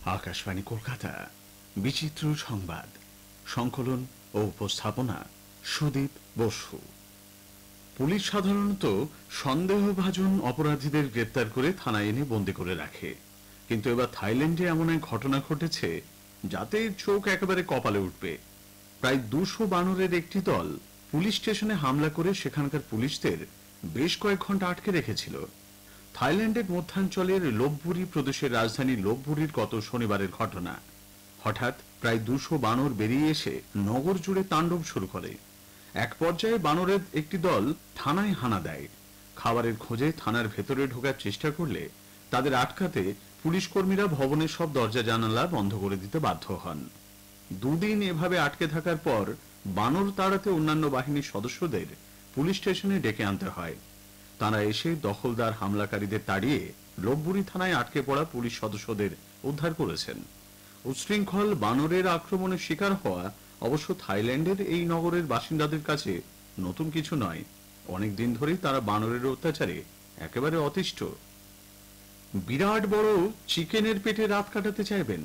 आकाशवाणी कलकाता विचित्र संबाद संकलन ও উপস্থাপনা সুদীপ বসু। পুলিশ সাধারণত সন্দেহভাজন অপরাধীদের গ্রেপ্তার করে থানায় এনে বন্দী করে রাখে, কিন্তু এবার থাইল্যান্ডে এমন এক ঘটনা ঘটেছে যাতে চোখ একেবারে কপালে উঠবে। প্রায় 200 বানরের একটি দল পুলিশ স্টেশনে হামলা করে সেখানকার পুলিশদের বেশ কয়েক ঘন্টা আটকে রেখেছিল। থাইল্যান্ডের মধ্যাঞ্চলের লোপবুরি প্রদেশের রাজধানী লোপবুরির গত শনিবারের ঘটনা। হঠাৎ প্রায় 200 বানর বেরিয়ে এসে নগর জুড়ে তাণ্ডব শুরু করে। এক পর্যায়ে বানরের একটি দল থানায় হানা দেয়। খাবারের খোঁজে থানার ভেতরে ঢোকার চেষ্টা করলে তাদের আটকাতে পুলিশ কর্মীরা ভবনের সব দরজা জানালা বন্ধ করে দিতে বাধ্য হন। দুদিন এভাবে আটকে থাকার পর বানর তাড়াতে অন্যান্য বাহিনীর সদস্যদের পুলিশ স্টেশনে ডেকে আনতে হয়। তারা এসে দখলদার হামলাকারীদের তাড়িয়ে লোপবুরি থানায় আটকে পড়া পুলিশ সদস্যদের উদ্ধার করেছেন। উচ্ছৃঙ্খল বানরের আক্রমণের শিকার হওয়া অবশ্য থাইল্যান্ডের এই নগরের বাসিন্দাদের কাছে নতুন কিছু নয়। অনেকদিন ধরেই তারা বানরের অত্যাচারে একেবারে অতিষ্ঠ। বিরাট বড় চিকেনের পেটে রাত কাটাতে চাইবেন,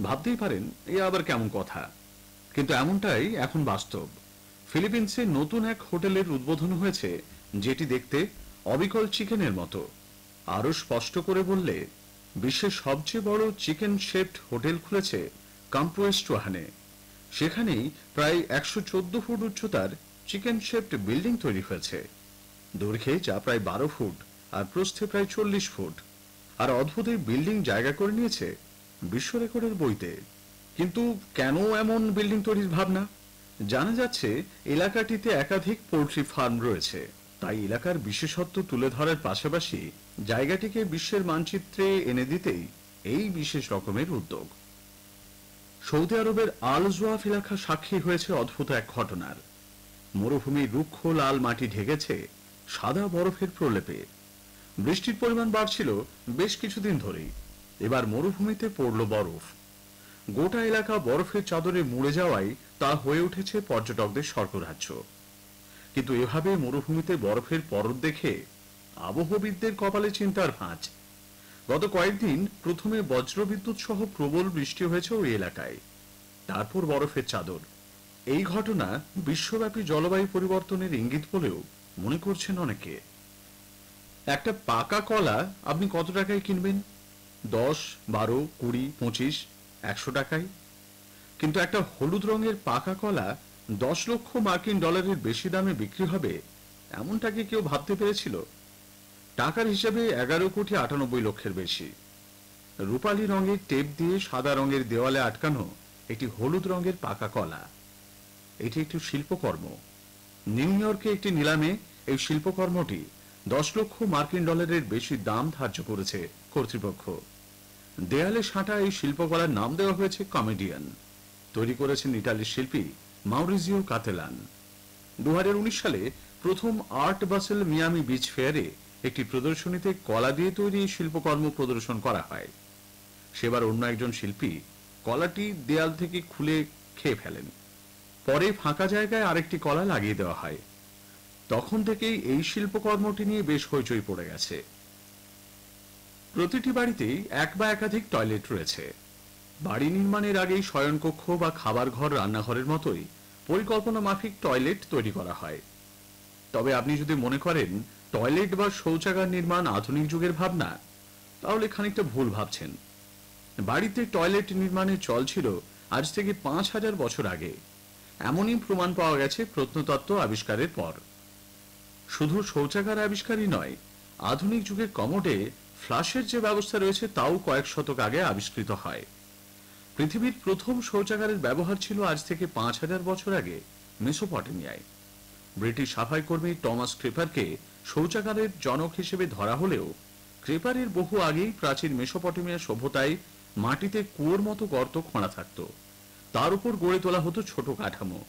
ভাবতেই পারেন এ আবার কেমন কথা, কিন্তু এমনটাই এখন বাস্তব। ফিলিপিন্সে নতুন এক হোটেলের উদ্বোধন হয়েছে যেটি দেখতে অবিকল চিকেনের মতো। আরো স্পষ্ট করে বললে বিশ্বের সবচেয়ে বড় চিকেন শেফড হোটেল খুলেছে কাম্পুয়েস্টুয়াহানে। সেখানেই প্রায় 114 ফুট উচ্চতার চিকেন শেফড বিল্ডিং তৈরি হয়েছে। দৈর্ঘ্যে যা প্রায় 12 ফুট আর প্রস্থে প্রায় 40 ফুট। আর অদ্ভুত এই বিল্ডিং জায়গা করে নিয়েছে বিশ্ব রেকর্ডের বইতে। কিন্তু কেন এমন বিল্ডিং তৈরির ভাবনা? জানা যাচ্ছে এলাকাটিতে একাধিক পোল্ট্রি ফার্ম রয়েছে, তাই এলাকার বিশেষত্ব তুলে ধরার পাশাপাশি জায়গাটিকে বিশ্বের মানচিত্রে এনে দিতেই এই বিশেষ রকমের উদ্যোগ। সৌদি আরবের আল জোয়াফ এলাকা সাক্ষী হয়েছে অদ্ভুত এক ঘটনার। মরুভূমির রুক্ষ লাল মাটি ঢেকেছে সাদা বরফের প্রলেপে। বৃষ্টির পরিমাণ বাড়ছিল বেশ কিছুদিন ধরেই। এবার মরুভূমিতে পড়ল বরফ। গোটা এলাকা বরফের চাদরে মুড়ে যাওয়ায় তা হয়ে উঠেছে পর্যটকদের স্বর্গরাজ্য। কিন্তু এভাবে মরুভূমিতে বরফের পরত দেখে আবহবিদদের কপালে চিন্তার ভাঁজ। গত কয়েকদিন প্রথমে বজ্রবিদ্যুৎ সহ প্রবল বৃষ্টি হয়েছে ওই এলাকায়, তারপর বরফের চাদর। এই ঘটনা বিশ্বব্যাপী জলবায়ু পরিবর্তনের ইঙ্গিত বলেও মনে করছেন অনেকে। একটা পাকা কলা আপনি কত টাকায় কিনবেন? 10, 12, 20, 25, 100 টাকায়। কিন্তু একটা হলুদ রঙের পাকা কলা 10 লক্ষ মার্কিন ডলারের বেশি দামে বিক্রি হবে এমনটা কি কেউ ভাবতে পেরেছিল? টাকার হিসাবে 11,98,00,000 বেশি। রূপালী রঙের টেপ দিয়ে সাদা রঙের দেওয়ালে আটকানো একটি হলুদ রঙের পাকা কলা, এটি একটি শিল্পকর্ম। নিউ ইয়র্কে একটি নিলামে এই শিল্পকর্মটি 10 লক্ষ মার্কিন ডলারের বেশি দাম ধার্য করেছে কর্তৃপক্ষ। দেয়ালে সাঁটা এই শিল্পকলার নাম দেওয়া হয়েছে কমেডিয়ান। তৈরি করেছেন ইটালির শিল্পী মাউরিজিও কাতেলান। 2019 সালে প্রথম আর্ট বাসেল মিয়ামি বিচ ফেয়ারে একটি প্রদর্শনীতে কলা দিয়ে তৈরি শিল্পকর্ম প্রদর্শন করা হয়। সেবার অন্য একজন শিল্পী কলাটি দেয়াল থেকে খুলে খেয়ে ফেলেন। পরে ফাঁকা জায়গায় আরেকটি কলা লাগিয়ে দেওয়া হয়। তখন থেকেই এই শিল্পকর্মটি নিয়ে বেশ হইচই পড়ে গেছে। প্রতিটি বাড়িতেই এক বা একাধিক টয়লেট রয়েছে। বাড়ি নির্মাণের আগেই শয়নকক্ষ বা খাবার ঘর রান্নাঘরের মতোই পরিকল্পনা মাফিক টয়লেট তৈরি করা হয়। তবে আপনি যদি মনে করেন টয়লেট বা শৌচাগার নির্মাণ আধুনিক যুগের ভাবনা, তাহলে খানিকটা ভুল ভাবছেন। বাড়িতে টয়লেট নির্মাণের চল ছিল আজ থেকে 5000 বছর আগে। এমনই প্রমাণ পাওয়া গেছে প্রত্নতত্ত্ব আবিষ্কারের পর। শুধু শৌচাগার আবিষ্কারই নয়, আধুনিক যুগের কমোডে ফ্লাশের যে ব্যবস্থা রয়েছে তাও কয়েক শতক আগে আবিষ্কৃত হয়। পৃথিবীর প্রথম শৌচাগারের ব্যবহার ছিল আজ থেকে 5000 বছর আগে মেসোপটেমিয়ায়। ব্রিটিশ সাফাই কর্মী টমাস ক্রেপারকে শৌচাগারের জনক হিসেবে ধরা হলেও ক্রেপারের বহু আগেই প্রাচীন মেসোপটেমিয়া সভ্যতায় মাটিতে কুয়োর মতো গর্ত খোঁড়া থাকত। তার উপর গড়ে তোলা হতো ছোট কাঠামো।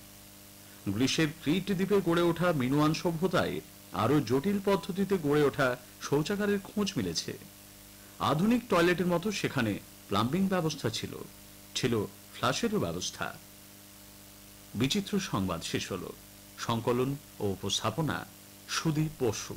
গ্রিসের ক্রিট দ্বীপে গড়ে ওঠা মিনোয়ান সভ্যতায় আরো জটিল পদ্ধতিতে গড়ে ওঠা শৌচাগারের খোঁজ মিলেছে। আধুনিক টয়লেটের মতো সেখানে প্লাম্বিং ব্যবস্থা ছিল, ছিল ফ্লাশেরও ব্যবস্থা। বিচিত্র সংবাদ শেষ হলো। সংকলন ও উপস্থাপনা সুদীপ বসু।